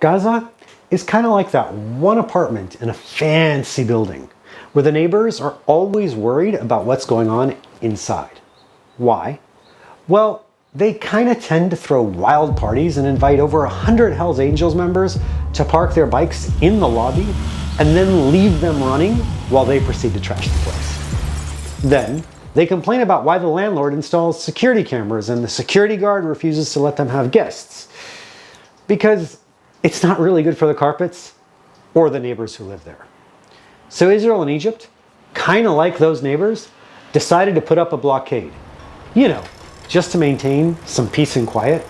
Gaza is kind of like that one apartment in a fancy building where the neighbors are always worried about what's going on inside. Why? Well, they kind of tend to throw wild parties and invite over 100 Hells Angels members to park their bikes in the lobby and then leave them running while they proceed to trash the place. Then, they complain about why the landlord installs security cameras and the security guard refuses to let them have guests. Because it's not really good for the carpets or the neighbors who live there. So Israel and Egypt, kind of like those neighbors, decided to put up a blockade. You know, just to maintain some peace and quiet.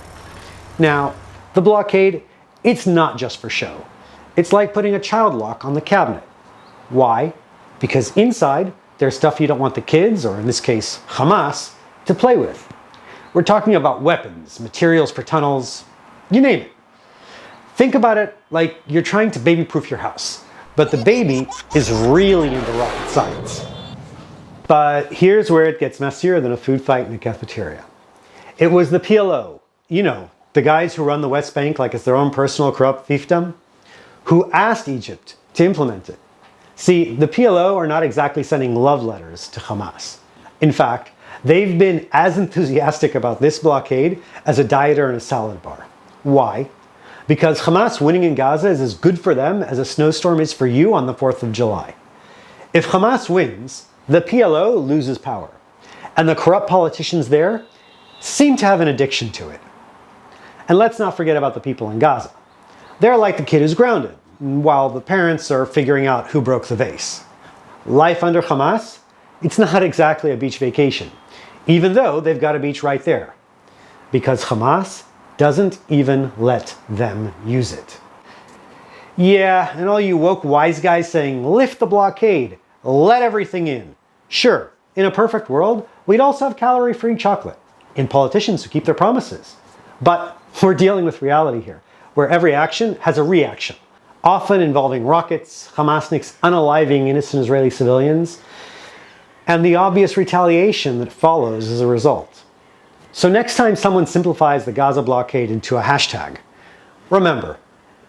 Now, the blockade, it's not just for show. It's like putting a child lock on the cabinet. Why? Because inside, there's stuff you don't want the kids, or in this case, Hamas, to play with. We're talking about weapons, materials for tunnels, you name it. Think about it like you're trying to baby-proof your house, but the baby is really into rocket science. But here's where it gets messier than a food fight in a cafeteria. It was the PLO, you know, the guys who run the West Bank like it's their own personal corrupt fiefdom, who asked Egypt to implement it. See, the PLO are not exactly sending love letters to Hamas. In fact, they've been as enthusiastic about this blockade as a dieter in a salad bar. Why? Because Hamas winning in Gaza is as good for them as a snowstorm is for you on the 4th of July. If Hamas wins, the PLO loses power, and the corrupt politicians there seem to have an addiction to it. And let's not forget about the people in Gaza. They're like the kid who's grounded, while the parents are figuring out who broke the vase. Life under Hamas, it's not exactly a beach vacation, even though they've got a beach right there, because Hamas doesn't even let them use it. Yeah, and all you woke wise guys saying, lift the blockade, let everything in. Sure, in a perfect world, we'd also have calorie-free chocolate and politicians who keep their promises. But we're dealing with reality here, where every action has a reaction, often involving rockets, Hamasniks unaliving innocent Israeli civilians, and the obvious retaliation that follows as a result. So next time someone simplifies the Gaza blockade into a hashtag, remember,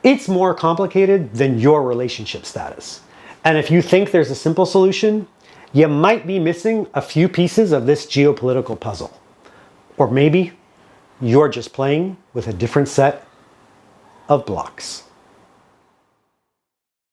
it's more complicated than your relationship status. And if you think there's a simple solution, you might be missing a few pieces of this geopolitical puzzle. Or maybe you're just playing with a different set of blocks.